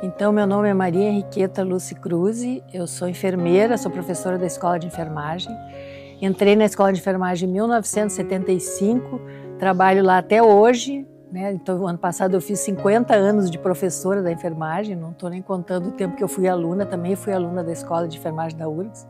Então, meu nome é Maria Henriqueta Lucy Cruz, eu sou enfermeira, sou professora da Escola de Enfermagem. Entrei na Escola de Enfermagem em 1975, trabalho lá até hoje, né? Então, ano passado eu fiz 50 anos de professora da enfermagem, não estou nem contando o tempo que eu fui aluna, também fui aluna da Escola de Enfermagem da URGS.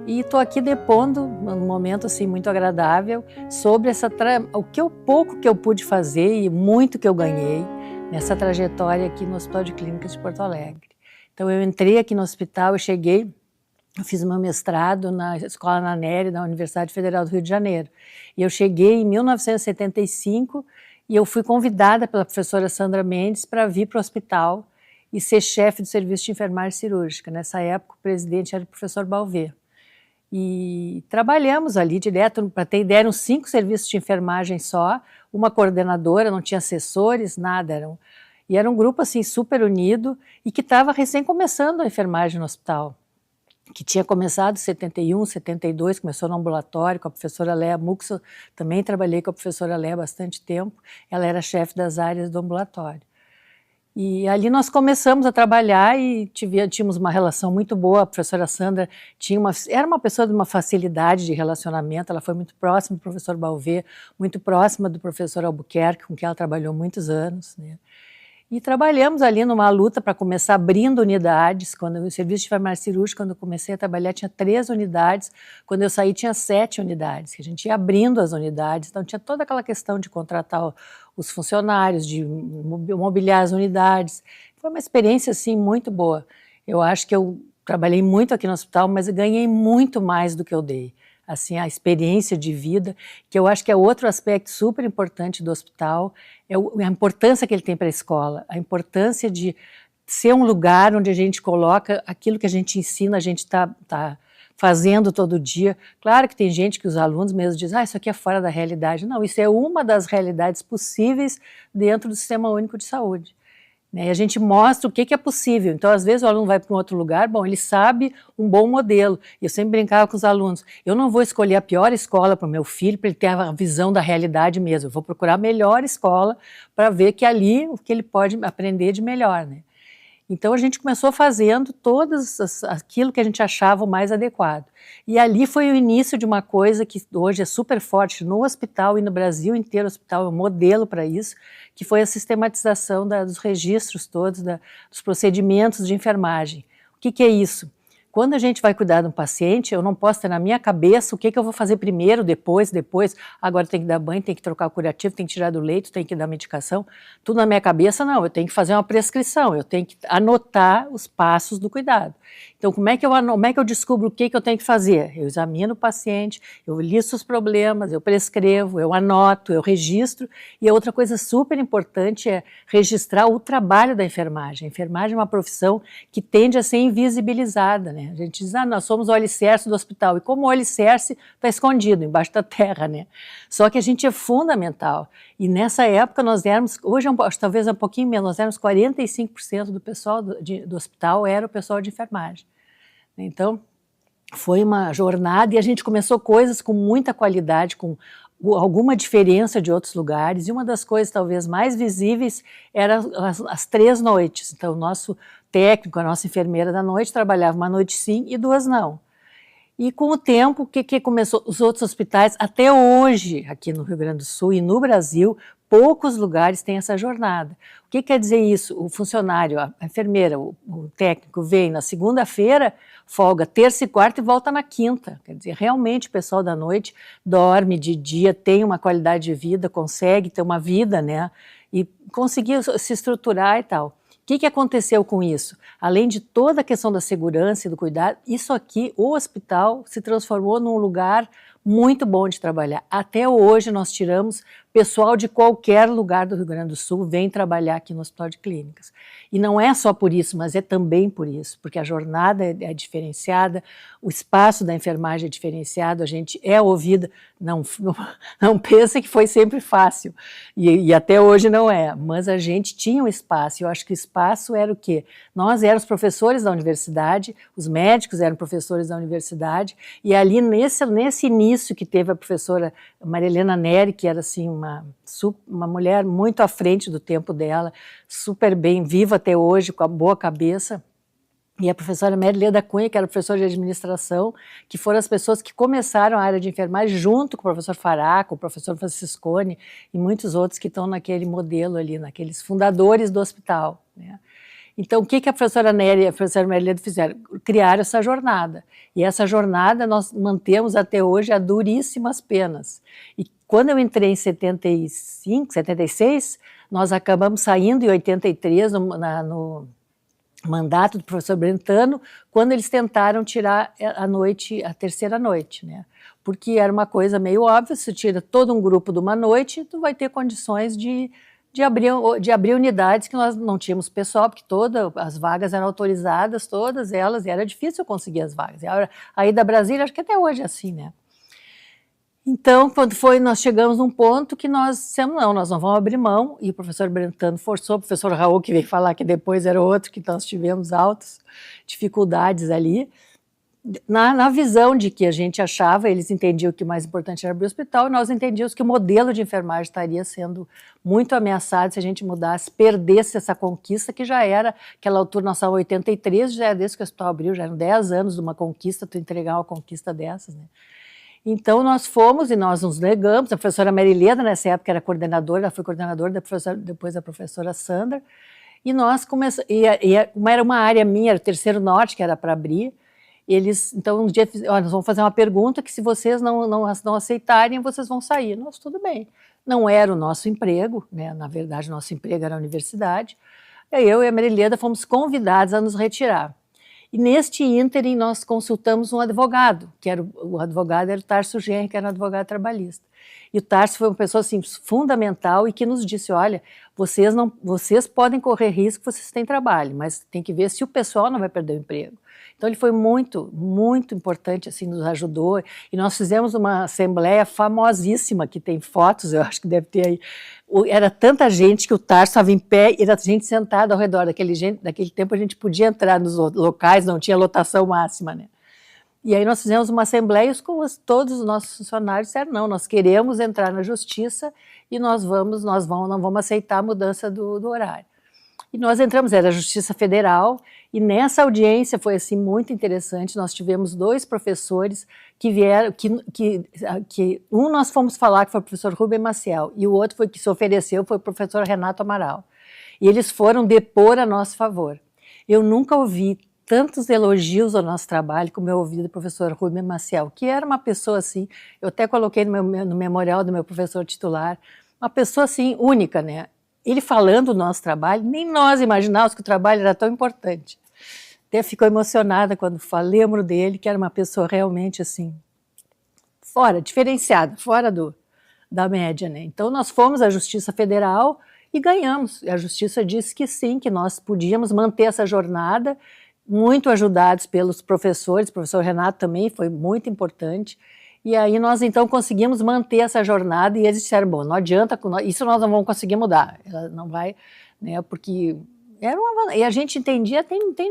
E estou aqui depondo, num momento assim, muito agradável, sobre o pouco que eu pude fazer e muito que eu ganhei nessa trajetória aqui no Hospital de Clínicas de Porto Alegre. Então eu entrei aqui no hospital, eu fiz meu mestrado na Escola Ana Nery, da Universidade Federal do Rio de Janeiro. E eu cheguei em 1975 e eu fui convidada pela professora Sandra Mendes para vir para o hospital e ser chefe do serviço de enfermagem cirúrgica. Nessa época o presidente era o professor Balvê. E trabalhamos ali direto, para ter ideia, eram 5 serviços de enfermagem só, uma coordenadora, não tinha assessores, nada. E era um grupo assim super unido e que estava recém começando a enfermagem no hospital, que tinha começado em 71, 72, começou no ambulatório com a professora Léa Muxo, também trabalhei com a professora Léa há bastante tempo, ela era chefe das áreas do ambulatório. E ali nós começamos a trabalhar e tínhamos uma relação muito boa. A professora Sandra era uma pessoa de uma facilidade de relacionamento, ela foi muito próxima do professor Balvê, muito próxima do professor Albuquerque, com quem ela trabalhou muitos anos, né? E trabalhamos ali numa luta para começar abrindo unidades. Quando o serviço de enfermagem cirúrgica, quando eu comecei a trabalhar, tinha 3 unidades, quando eu saí tinha 7 unidades, que a gente ia abrindo as unidades, então tinha toda aquela questão de contratar os funcionários, de mobiliar as unidades. Foi uma experiência assim muito boa. Eu acho que eu trabalhei muito aqui no hospital, mas eu ganhei muito mais do que eu dei. Assim, a experiência de vida, que eu acho que é outro aspecto super importante do hospital, é a importância que ele tem para a escola, a importância de ser um lugar onde a gente coloca aquilo que a gente ensina, a gente está fazendo todo dia. Claro que tem gente que os alunos mesmo dizem, isso aqui é fora da realidade. Não, isso é uma das realidades possíveis dentro do Sistema Único de Saúde. E a gente mostra o que é possível. Então, às vezes, o aluno vai para um outro lugar, bom, ele sabe um bom modelo. E eu sempre brincava com os alunos, eu não vou escolher a pior escola para o meu filho, para ele ter a visão da realidade mesmo. Eu vou procurar a melhor escola para ver que ali o que ele pode aprender de melhor, né? Então, a gente começou fazendo aquilo que a gente achava o mais adequado. E ali foi o início de uma coisa que hoje é super forte no hospital e no Brasil inteiro. O hospital é um modelo para isso, que foi a sistematização dos registros todos, dos procedimentos de enfermagem. O que é isso? Quando a gente vai cuidar de um paciente, eu não posso ter na minha cabeça o que eu vou fazer primeiro, depois, agora tem que dar banho, tem que trocar o curativo, tem que tirar do leito, tem que dar medicação, tudo na minha cabeça não, eu tenho que fazer uma prescrição, eu tenho que anotar os passos do cuidado. Então, como é que eu descubro o que eu tenho que fazer? Eu examino o paciente, eu listo os problemas, eu prescrevo, eu anoto, eu registro, e a outra coisa super importante é registrar o trabalho da enfermagem. A enfermagem é uma profissão que tende a ser invisibilizada, né? A gente diz, nós somos o alicerce do hospital, e como o alicerce está escondido embaixo da terra, né? Só que a gente é fundamental, e nessa época nós éramos, hoje talvez um pouquinho menos, nós éramos 45% do pessoal do hospital era o pessoal de enfermagem. Então, foi uma jornada e a gente começou coisas com muita qualidade, com alguma diferença de outros lugares, e uma das coisas talvez mais visíveis era as 3 noites. Então, o nosso técnico, a nossa enfermeira da noite, trabalhava uma noite sim e 2 não. E com o tempo, o que começou? Os outros hospitais, até hoje, aqui no Rio Grande do Sul e no Brasil, poucos lugares têm essa jornada. O que quer dizer isso? O funcionário, a enfermeira, o técnico vem na segunda-feira, folga terça e quarta e volta na quinta. Quer dizer, realmente o pessoal da noite dorme de dia, tem uma qualidade de vida, consegue ter uma vida, né? E conseguir se estruturar e tal. O que aconteceu com isso? Além de toda a questão da segurança e do cuidado, isso aqui, o hospital, se transformou num lugar muito bom de trabalhar. Até hoje nós tiramos pessoal de qualquer lugar do Rio Grande do Sul vem trabalhar aqui no Hospital de Clínicas. E não é só por isso, mas é também por isso, porque a jornada é diferenciada, o espaço da enfermagem é diferenciado, a gente é ouvida, não pensa que foi sempre fácil, e até hoje não é, mas a gente tinha um espaço, eu acho que o espaço era o quê? Nós éramos professores da universidade, os médicos eram professores da universidade, e ali nesse início que teve a professora Maria Helena Nery, que era assim uma mulher muito à frente do tempo dela, super bem, viva até hoje, com a boa cabeça. E a professora Marileda Cunha, que era professora de administração, que foram as pessoas que começaram a área de enfermagem junto com o professor Faraco, o professor Franciscone e muitos outros que estão naquele modelo ali, naqueles fundadores do hospital, né? Então, o que a professora Néria e a professora Marileda fizeram? Criaram essa jornada. E essa jornada nós mantemos até hoje a duríssimas penas. E quando eu entrei em 75, 76, nós acabamos saindo em 83, no mandato do professor Brentano, quando eles tentaram tirar a terceira noite, né? Porque era uma coisa meio óbvia, se tira todo um grupo de uma noite, tu vai ter condições de abrir unidades que nós não tínhamos pessoal, porque todas as vagas eram autorizadas, todas elas, e era difícil conseguir as vagas. Aí da Brasília, acho que até hoje é assim, né? Então, quando nós chegamos num ponto que nós dissemos, não, nós não vamos abrir mão, e o professor Brentano forçou, o professor Raul, que veio falar que depois era outro, que nós tivemos altas dificuldades ali, na visão de que a gente achava, eles entendiam que o mais importante era abrir o hospital, e nós entendíamos que o modelo de enfermagem estaria sendo muito ameaçado se a gente mudasse, perdesse essa conquista, que já era, aquela altura, nós estávamos em 83, já era desde que o hospital abriu, já eram 10 anos de uma conquista, tu entregar uma conquista dessas, né? Então, nós fomos e nós nos negamos. A professora Marileda, nessa época, era coordenadora, ela foi coordenadora, depois a professora Sandra, e nós começamos, era uma área minha, era o Terceiro Norte, que era para abrir. Eles, então, um dia, nós vamos fazer uma pergunta que se vocês não aceitarem, vocês vão sair. Nós, tudo bem. Não era o nosso emprego, né? Na verdade, o nosso emprego era a universidade. Eu e a Marileda fomos convidados a nos retirar. E neste ínterim nós consultamos um advogado, o advogado era o Tarso Genri, que era um advogado trabalhista. E o Tarso foi uma pessoa assim, fundamental e que nos disse, olha, vocês podem correr risco, vocês têm trabalho, mas tem que ver se o pessoal não vai perder o emprego. Então ele foi muito, muito importante, assim, nos ajudou, e nós fizemos uma assembleia famosíssima, que tem fotos, eu acho que deve ter aí, era tanta gente que o Tarso estava em pé, e era gente sentada ao redor, daquele tempo a gente podia entrar nos locais, não tinha lotação máxima, né? E aí nós fizemos uma assembleia e todos os nossos funcionários disseram, não, nós queremos entrar na justiça e não vamos aceitar a mudança do horário. E nós entramos, era a Justiça Federal, e nessa audiência foi assim muito interessante, nós tivemos 2 professores que vieram, um nós fomos falar que foi o professor Rubem Maciel, e o outro que se ofereceu foi o professor Renato Amaral. E eles foram depor a nosso favor. Eu nunca ouvi tantos elogios ao nosso trabalho como eu ouvi do professor Rubem Maciel, que era uma pessoa assim, eu até coloquei no memorial do meu professor titular, uma pessoa assim única, né? Ele falando do nosso trabalho, nem nós imaginávamos que o trabalho era tão importante. Até ficou emocionada quando lembro dele, que era uma pessoa realmente assim, diferenciada, fora da média, né? Então nós fomos à Justiça Federal e ganhamos. A Justiça disse que sim, que nós podíamos manter essa jornada, muito ajudados pelos professores, o professor Renato também foi muito importante. E aí nós então conseguimos manter essa jornada e eles disseram, bom, não adianta, isso nós não vamos conseguir mudar, ela não vai, né, porque e a gente entende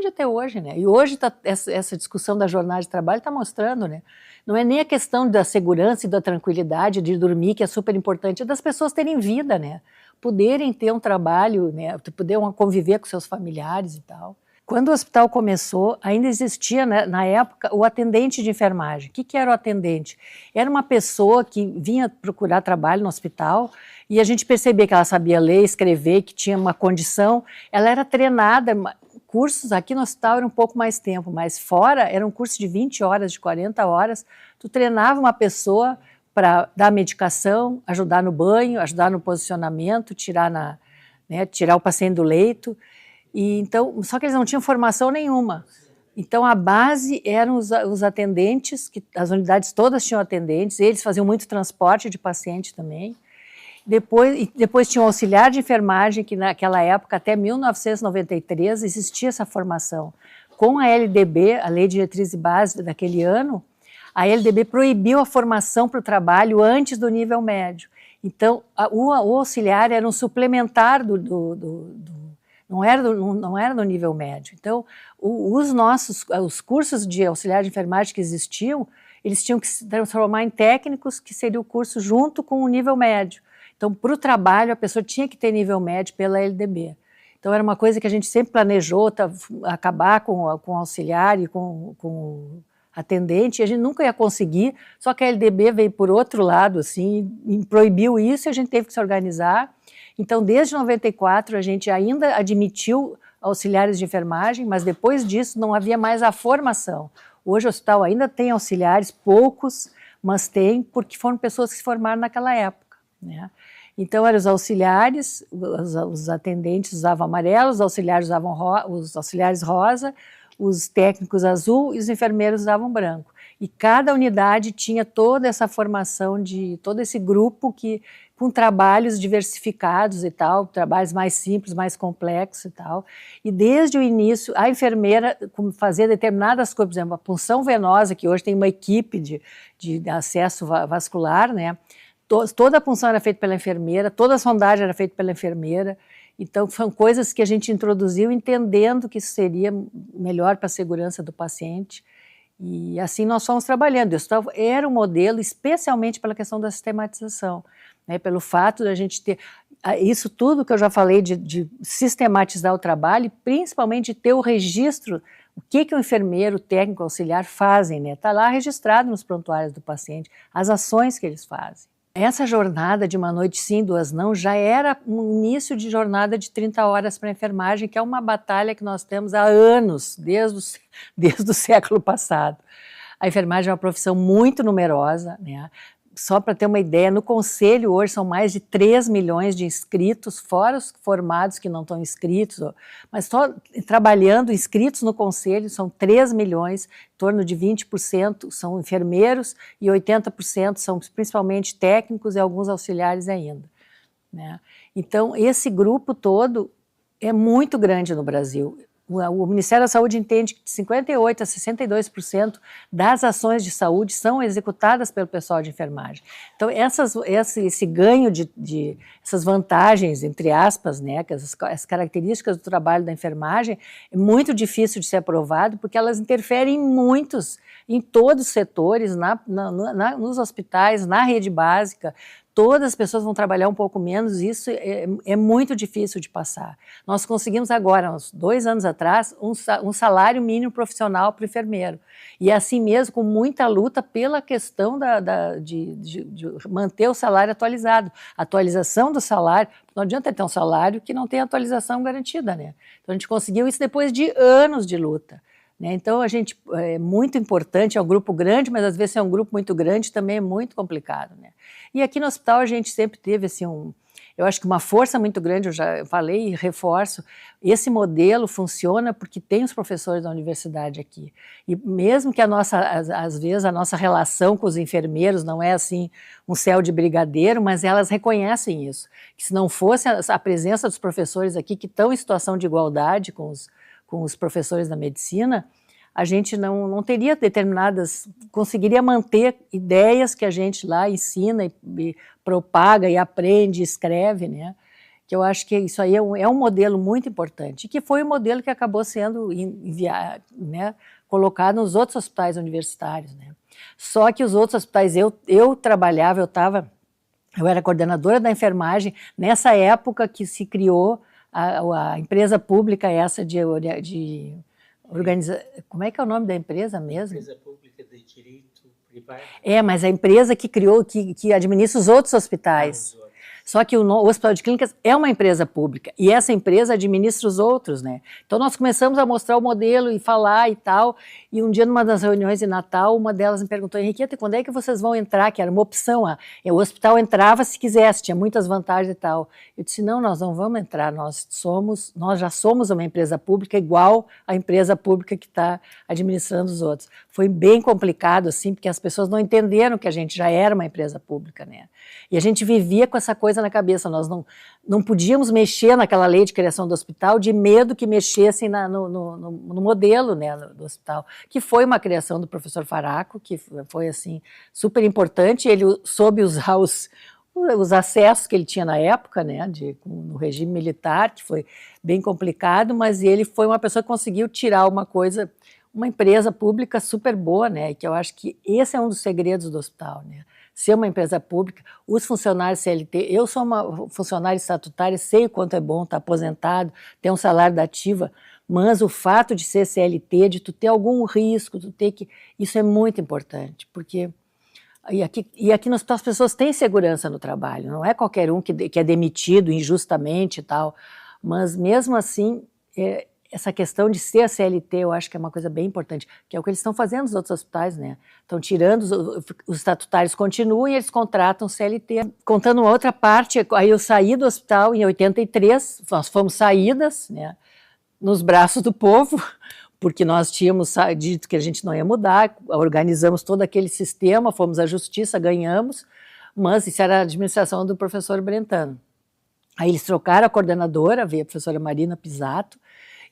até hoje, né, e hoje essa discussão da jornada de trabalho está mostrando, né, não é nem a questão da segurança e da tranquilidade de dormir, que é super importante, é das pessoas terem vida, né, poderem ter um trabalho, né, poder conviver com seus familiares e tal. Quando o hospital começou, ainda existia, né, na época, o atendente de enfermagem. O que era o atendente? Era uma pessoa que vinha procurar trabalho no hospital e a gente percebia que ela sabia ler, escrever, que tinha uma condição. Ela era treinada, cursos aqui no hospital era um pouco mais tempo, mas fora era um curso de 20 horas, de 40 horas. Tu treinava uma pessoa para dar medicação, ajudar no banho, ajudar no posicionamento, tirar o paciente do leito. E então, só que eles não tinham formação nenhuma. Então a base eram os atendentes, que as unidades todas tinham atendentes, eles faziam muito transporte de paciente também. Depois tinha o auxiliar de enfermagem, que naquela época, até 1993, existia essa formação. Com a LDB, a Lei de Diretriz e Base daquele ano, a LDB proibiu a formação para o trabalho antes do nível médio. Então o auxiliar era um suplementar não era do nível médio. Então, os cursos de auxiliar de enfermagem que existiam, eles tinham que se transformar em técnicos, que seria o curso junto com o nível médio. Então, para o trabalho, a pessoa tinha que ter nível médio pela LDB. Então, era uma coisa que a gente sempre planejou, acabar com o auxiliar e com o atendente, e a gente nunca ia conseguir, só que a LDB veio por outro lado, assim, e proibiu isso, e a gente teve que se organizar. Então, desde 94, a gente ainda admitiu auxiliares de enfermagem, mas depois disso não havia mais a formação. Hoje o hospital ainda tem auxiliares, poucos, mas tem, porque foram pessoas que se formaram naquela época, né? Então, eram os auxiliares, os atendentes usavam amarelo, os auxiliares usavam os auxiliares rosa, os técnicos azul e os enfermeiros usavam branco. E cada unidade tinha toda essa formação de todo esse grupo com trabalhos diversificados e tal, trabalhos mais simples, mais complexos e tal. E desde o início, a enfermeira fazia determinadas coisas, por exemplo, a punção venosa, que hoje tem uma equipe de acesso vascular, né? Toda a punção era feita pela enfermeira, toda a sondagem era feita pela enfermeira. Então, são coisas que a gente introduziu entendendo que isso seria melhor para a segurança do paciente. E assim nós fomos trabalhando. Isso era um modelo especialmente pela questão da sistematização, né? Pelo fato de a gente ter isso tudo que eu já falei de sistematizar o trabalho e principalmente de ter o registro, o que o enfermeiro, o técnico, o auxiliar fazem, né? Está lá registrado nos prontuários do paciente, as ações que eles fazem. Essa jornada de uma noite sim, duas não, já era um início de jornada de 30 horas para a enfermagem, que é uma batalha que nós temos há anos, desde o século passado. A enfermagem é uma profissão muito numerosa, né? Só para ter uma ideia, no Conselho hoje são mais de 3 milhões de inscritos, fora os formados que não estão inscritos, mas só trabalhando inscritos no Conselho são 3 milhões, em torno de 20% são enfermeiros e 80% são principalmente técnicos e alguns auxiliares ainda, né? Então, esse grupo todo é muito grande no Brasil. O Ministério da Saúde entende que de 58% a 62% das ações de saúde são executadas pelo pessoal de enfermagem. Então, esse ganho essas vantagens, entre aspas, né, as características do trabalho da enfermagem, é muito difícil de ser aprovado, porque elas interferem em todos os setores, nos hospitais, na rede básica. Todas as pessoas vão trabalhar um pouco menos, isso é muito difícil de passar. Nós conseguimos agora, uns 2 anos atrás, um salário mínimo profissional para o enfermeiro. E é assim mesmo, com muita luta pela questão de manter o salário atualizado. A atualização do salário, não adianta ter um salário que não tem atualização garantida, né? Então a gente conseguiu isso depois de anos de luta. Então, é muito importante, é um grupo grande, mas às vezes é um grupo muito grande também é muito complicado, né? E aqui no hospital a gente sempre teve, assim, eu acho que uma força muito grande, eu já falei e reforço, esse modelo funciona porque tem os professores da universidade aqui. E mesmo que às vezes a nossa relação com os enfermeiros não é assim um céu de brigadeiro, mas elas reconhecem isso. Que se não fosse a presença dos professores aqui que estão em situação de igualdade com os professores da medicina, a gente não teria conseguiria manter ideias que a gente lá ensina e propaga e aprende, e escreve, né? Que eu acho que isso aí é um modelo muito importante, e que foi um modelo que acabou sendo né, colocado nos outros hospitais universitários, né? Só que os outros hospitais, eu trabalhava, eu era coordenadora da enfermagem nessa época que se criou a empresa pública essa de organizar. Como é que é o nome da empresa mesmo? Empresa pública de direito privado. Mas a empresa que criou, que administra os outros hospitais. Só que o Hospital de Clínicas é uma empresa pública e essa empresa administra os outros, né? Então nós começamos a mostrar o modelo e falar e tal, e um dia numa das reuniões de Natal, uma delas me perguntou: Henriqueta, quando é que vocês vão entrar? Que era uma opção, o hospital entrava se quisesse, tinha muitas vantagens e tal. Eu disse: não, nós não vamos entrar, nós já somos uma empresa pública igual à empresa pública que está administrando os outros. Foi bem complicado, assim, porque as pessoas não entenderam que a gente já era uma empresa pública, né? E a gente vivia com essa coisa na cabeça, nós não podíamos mexer naquela lei de criação do hospital de medo que mexessem no modelo, né, do hospital, que foi uma criação do professor Faraco, que foi assim, super importante. Ele soube usar os acessos que ele tinha na época, né, no regime militar, que foi bem complicado, mas ele foi uma pessoa que conseguiu tirar uma empresa pública super boa, né, que eu acho que esse é um dos segredos do hospital, né. ser uma empresa pública, os funcionários CLT, eu sou uma funcionária estatutária, sei o quanto é bom estar aposentado, ter um salário da ativa, mas o fato de ser CLT, de tu ter algum risco, isso é muito importante, porque e aqui no hospital as pessoas têm segurança no trabalho, não é qualquer um que é demitido injustamente e tal, mas mesmo assim, essa questão de ser a CLT, eu acho que é uma coisa bem importante, que é o que eles estão fazendo nos outros hospitais, né? Estão tirando, os estatutários continuam e eles contratam CLT. Contando uma outra parte, aí eu saí do hospital em 83, nós fomos saídas, né, nos braços do povo, porque nós tínhamos dito que a gente não ia mudar, organizamos todo aquele sistema, fomos à justiça, ganhamos, mas isso era a administração do professor Brentano. Aí eles trocaram a coordenadora, veio a professora Marina Pisato,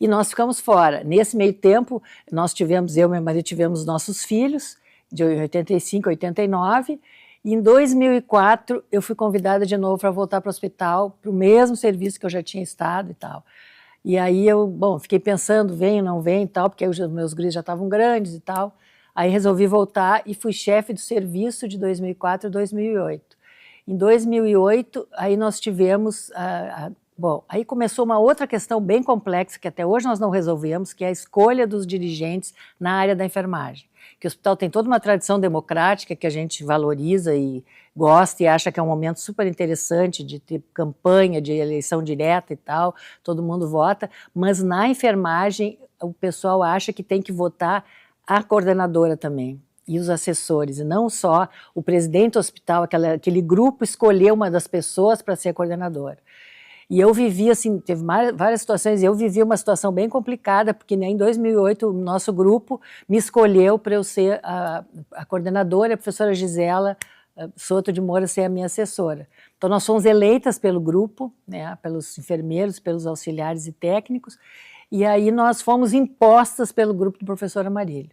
e nós ficamos fora. Nesse meio tempo, eu e meu marido tivemos nossos filhos, de 85 a 89, e em 2004 eu fui convidada de novo para voltar para o hospital, para o mesmo serviço que eu já tinha estado e tal. E aí fiquei pensando, venho, não venho e tal, porque os meus guris já estavam grandes e tal. Aí resolvi voltar e fui chefe do serviço de 2004 a 2008. Em 2008, aí nós tivemos... aí começou uma outra questão bem complexa, que até hoje nós não resolvemos, que é a escolha dos dirigentes na área da enfermagem. Que o hospital tem toda uma tradição democrática que a gente valoriza e gosta e acha que é um momento super interessante de ter campanha, de eleição direta e tal, todo mundo vota, mas na enfermagem o pessoal acha que tem que votar a coordenadora também e os assessores, e não só o presidente do hospital, aquele grupo escolheu uma das pessoas para ser coordenadora. E eu vivi, assim, teve várias situações, eu vivi uma situação bem complicada, porque em 2008 o nosso grupo me escolheu para eu ser a coordenadora, a professora Gisela Soto de Moura ser a minha assessora. Então nós fomos eleitas pelo grupo, né, pelos enfermeiros, pelos auxiliares e técnicos, e aí nós fomos impostas pelo grupo do professor Amarílio,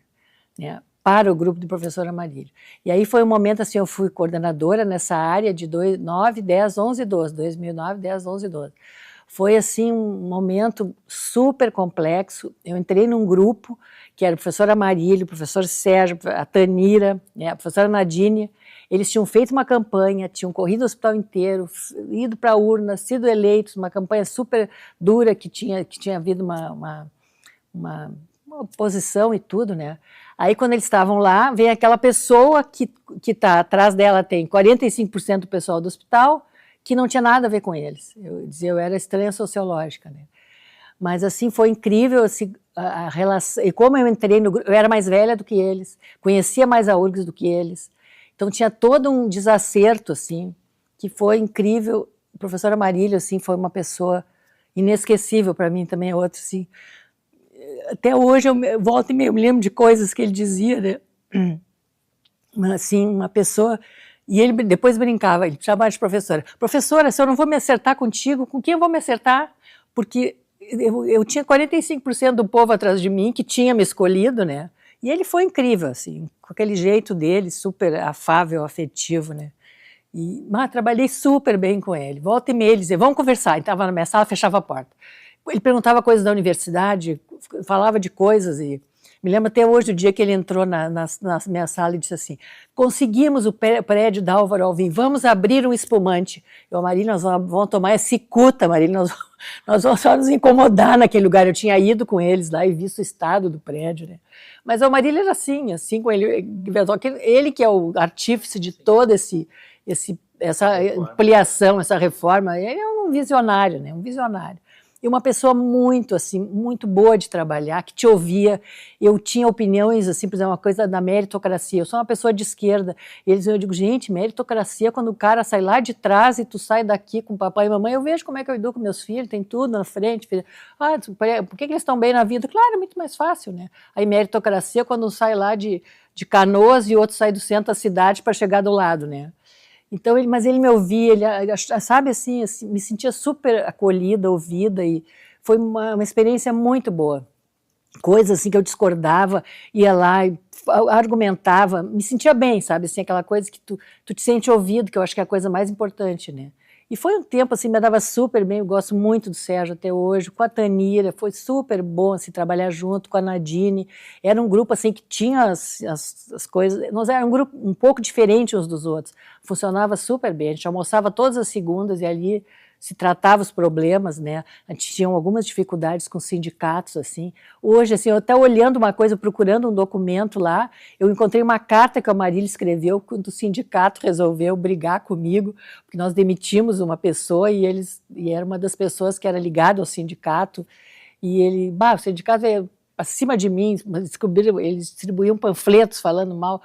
né, para o grupo do professor Amarílio. E aí foi um momento, assim, eu fui coordenadora nessa área de 2009, 10, 11 e 12, 2009, 10, 11 e 12. Foi, assim, um momento super complexo. Eu entrei num grupo que era o professor Amarílio, o professor Sérgio, a Tanira, né, a professora Nadine. Eles tinham feito uma campanha, tinham corrido o hospital inteiro, ido para a urna, sido eleitos, uma campanha super dura que tinha havido uma oposição e tudo, né? Aí, quando eles estavam lá, vem aquela pessoa que está atrás dela, tem 45% do pessoal do hospital, que não tinha nada a ver com eles. Eu era estranha sociológica, né? Mas, assim, foi incrível, assim, a relação. E como eu entrei no grupo, eu era mais velha do que eles, conhecia mais a URGS do que eles. Então, tinha todo um desacerto, assim, que foi incrível. O professor Amarílio, assim, foi uma pessoa inesquecível para mim, também é outro, assim. Até hoje eu volto e me lembro de coisas que ele dizia, né? Assim, uma pessoa... E ele depois brincava, ele chamava de professora. Professora, se eu não vou me acertar contigo, com quem eu vou me acertar? Porque eu tinha 45% do povo atrás de mim que tinha me escolhido, né? E ele foi incrível, assim, com aquele jeito dele, super afável, afetivo, né? Mas trabalhei super bem com ele. Volta e meia, ele dizia, vamos conversar. Ele estava na minha sala, fechava a porta. Ele perguntava coisas da universidade, falava de coisas e... Me lembro até hoje do dia que ele entrou na minha sala e disse assim, conseguimos o prédio da Álvaro Alvim, vamos abrir um espumante. Eu, Marília, nós vamos tomar essa cicuta, Marília, nós vamos só nos incomodar naquele lugar. Eu tinha ido com eles lá e visto o estado do prédio, né? Mas o Marília era assim com ele que é o artífice de toda essa ampliação, essa reforma, ele é um visionário, né? Um visionário. E uma pessoa muito, assim, muito boa de trabalhar, que te ouvia. Eu tinha opiniões, assim, por exemplo, uma coisa da meritocracia. Eu sou uma pessoa de esquerda. Eu digo, gente, meritocracia, quando o cara sai lá de trás e tu sai daqui com papai e mamãe, eu vejo como é que eu educo meus filhos, tem tudo na frente. Por que eles estão bem na vida? Claro, é muito mais fácil, né? Aí meritocracia, quando um sai lá de Canoas e o outro sai do centro da cidade para chegar do lado, né? Então, mas ele me ouvia, sabe, assim, me sentia super acolhida, ouvida, e foi uma experiência muito boa. Coisas assim que eu discordava, ia lá, argumentava, me sentia bem, sabe, assim, aquela coisa que tu te sente ouvido, que eu acho que é a coisa mais importante, né? E foi um tempo, assim, me dava super bem, eu gosto muito do Sérgio até hoje, com a Tanira, foi super bom, assim, trabalhar junto com a Nadine. Era um grupo, assim, que tinha as coisas, nós era um grupo um pouco diferente uns dos outros, funcionava super bem, a gente almoçava todas as segundas e ali se tratava os problemas, né? A gente tinha algumas dificuldades com sindicatos, assim. Hoje, assim, eu até olhando uma coisa, procurando um documento lá, eu encontrei uma carta que a Marília escreveu quando o sindicato resolveu brigar comigo, porque nós demitimos uma pessoa e era uma das pessoas que era ligada ao sindicato, e o sindicato veio acima de mim, eles distribuíam panfletos falando mal.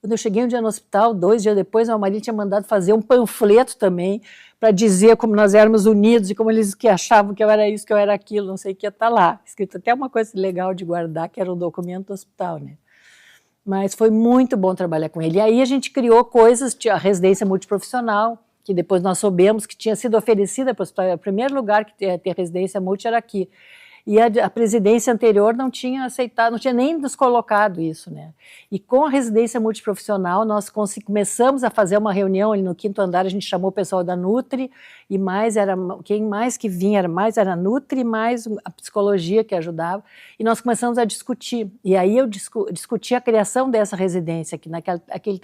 Quando eu cheguei um dia no hospital, 2 dias depois, a Marília tinha mandado fazer um panfleto também para dizer como nós éramos unidos e como eles que achavam que eu era isso, que eu era aquilo, não sei o que, está lá. Escrito até uma coisa legal de guardar, que era um documento do hospital, né? Mas foi muito bom trabalhar com ele. E aí a gente criou coisas, a residência multiprofissional, que depois nós soubemos que tinha sido oferecida para o hospital. O primeiro lugar que ter residência multi era aqui. E a presidência anterior não tinha aceitado, não tinha nem nos colocado isso, né? E com a residência multiprofissional, nós começamos a fazer uma reunião ali no 5º andar, a gente chamou o pessoal da Nutri, e quem mais que vinha era a Nutri, mais a psicologia que ajudava, e nós começamos a discutir. E aí eu discuti a criação dessa residência, que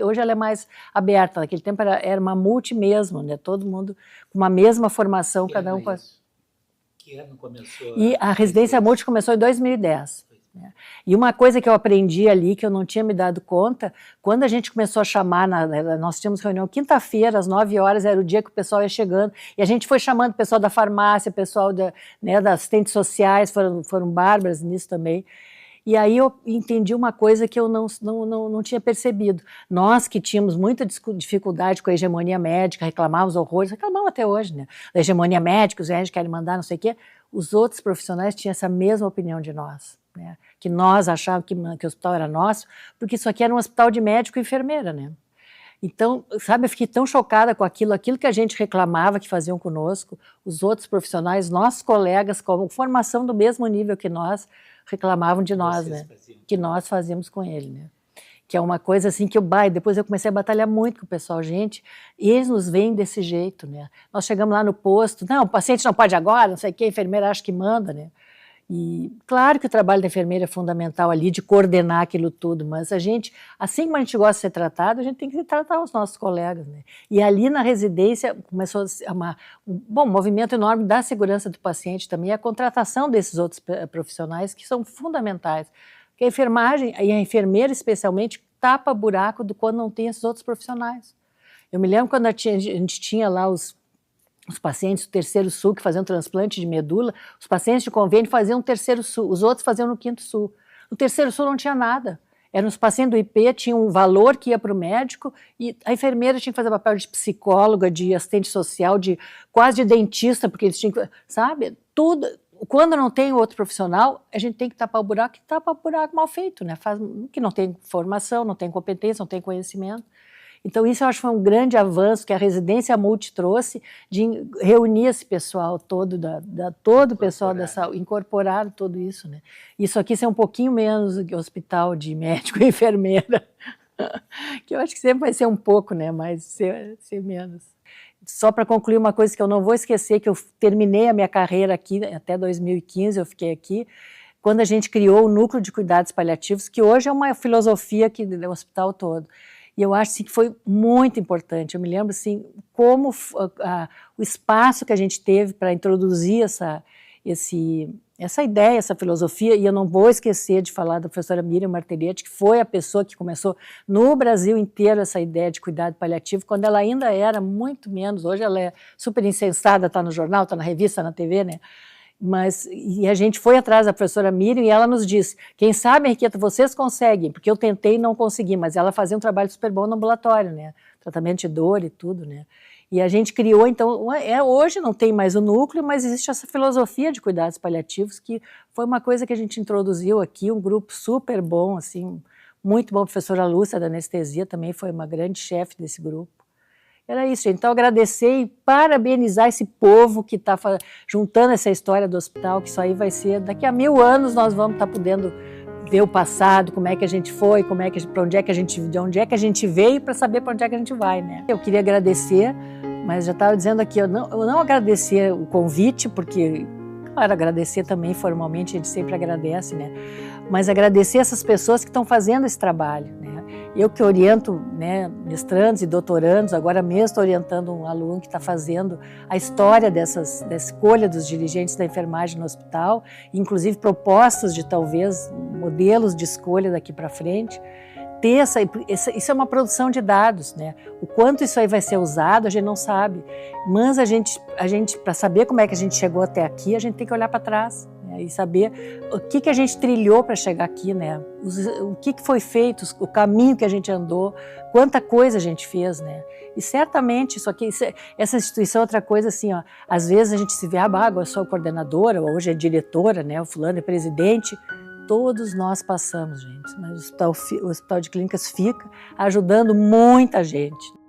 hoje ela é mais aberta, naquele tempo era uma multi mesmo, né? Todo mundo com uma mesma formação, cada um com Que ano começou? E a residência multi começou em 2010. Né? E uma coisa que eu aprendi ali, que eu não tinha me dado conta, quando a gente começou a chamar, nós tínhamos reunião quinta-feira, às 9 horas, era o dia que o pessoal ia chegando, e a gente foi chamando o pessoal da farmácia, pessoal das assistentes sociais, foram bárbaras nisso também. E aí eu entendi uma coisa que eu não tinha percebido. Nós que tínhamos muita dificuldade com a hegemonia médica, reclamávamos horrores, reclamamos até hoje, né? Da hegemonia médica, os médicos querem mandar não sei o quê. Os outros profissionais tinham essa mesma opinião de nós, né? Que nós achávamos que o hospital era nosso, porque isso aqui era um hospital de médico e enfermeira, né? Então, sabe, eu fiquei tão chocada com aquilo que a gente reclamava que faziam conosco, os outros profissionais, nossos colegas, com formação do mesmo nível que nós, reclamavam de nós, né? Que nós fazíamos com ele, né? Que é uma coisa assim que depois eu comecei a batalhar muito com o pessoal, gente, eles nos veem desse jeito, né? Nós chegamos lá no posto, não, o paciente não pode agora, não sei o que, a enfermeira acha que manda, né? E claro que o trabalho da enfermeira é fundamental ali, de coordenar aquilo tudo, mas a gente, assim como a gente gosta de ser tratado, a gente tem que tratar os nossos colegas, né? E ali na residência começou um movimento enorme da segurança do paciente também, a contratação desses outros profissionais que são fundamentais. Porque a enfermagem, e a enfermeira especialmente, tapa buraco quando não tem esses outros profissionais. Eu me lembro quando a gente tinha lá os pacientes do terceiro sul que faziam transplante de medula, os pacientes de convênio faziam o terceiro sul, os outros faziam no 5º sul. No terceiro sul não tinha nada. Eram os pacientes do IP, tinham um valor que ia para o médico e a enfermeira tinha que fazer papel de psicóloga, de assistente social, quase de dentista, porque eles tinham que, sabe, tudo. Quando não tem outro profissional, a gente tem que tapar o buraco, e tapar o buraco mal feito, né? Que não tem formação, não tem competência, não tem conhecimento. Então, isso eu acho que foi um grande avanço que a residência multi trouxe, de reunir esse pessoal todo, todo o pessoal da saúde, incorporar tudo isso, né? Isso aqui ser um pouquinho menos do que hospital de médico e enfermeira, que eu acho que sempre vai ser um pouco, né? Mas ser menos. Só para concluir uma coisa que eu não vou esquecer, que eu terminei a minha carreira aqui, até 2015 eu fiquei aqui, quando a gente criou o Núcleo de Cuidados Paliativos, que hoje é uma filosofia aqui do hospital todo. E eu acho assim, que foi muito importante. Eu me lembro assim, como o espaço que a gente teve para introduzir essa ideia, essa filosofia, e eu não vou esquecer de falar da professora Miriam Martelletti, que foi a pessoa que começou no Brasil inteiro essa ideia de cuidado paliativo, quando ela ainda era muito menos. Hoje ela é super incensada, está no jornal, está na revista, na TV, né? E a gente foi atrás da professora Miriam e ela nos disse, quem sabe, Henriqueta, vocês conseguem, porque eu tentei e não consegui, mas ela fazia um trabalho super bom no ambulatório, né? Tratamento de dor e tudo, né? E a gente criou, então, hoje não tem mais o núcleo, mas existe essa filosofia de cuidados paliativos, que foi uma coisa que a gente introduziu aqui, um grupo super bom, assim, muito bom. A professora Lúcia, da anestesia, também foi uma grande chefe desse grupo. Era isso, gente. Então, agradecer e parabenizar esse povo que está juntando essa história do hospital, que isso aí vai ser, daqui a 1000 anos nós vamos estar podendo ver o passado, como é que a gente foi, de onde é que a gente veio, para saber para onde é que a gente vai, né? Eu queria agradecer Mas já estava dizendo aqui, eu não agradecer o convite, porque, claro, agradecer também formalmente, a gente sempre agradece, né? Mas agradecer essas pessoas que estão fazendo esse trabalho, né? Eu que oriento, né, mestrandos e doutorandos, agora mesmo estou orientando um aluno que está fazendo a história da escolha dos dirigentes da enfermagem no hospital, inclusive propostas de talvez modelos de escolha daqui para frente. Isso é uma produção de dados, né? O quanto isso aí vai ser usado, a gente não sabe. Mas a gente para saber como é que a gente chegou até aqui, a gente tem que olhar para trás, né? E saber o que a gente trilhou para chegar aqui, né? O que foi feito, o caminho que a gente andou, quanta coisa a gente fez, né? E certamente essa instituição é outra coisa assim, ó. Às vezes a gente se vê, agora eu sou coordenadora, ou hoje é diretora, né? O fulano é presidente. Todos nós passamos, gente, mas o Hospital de Clínicas fica ajudando muita gente.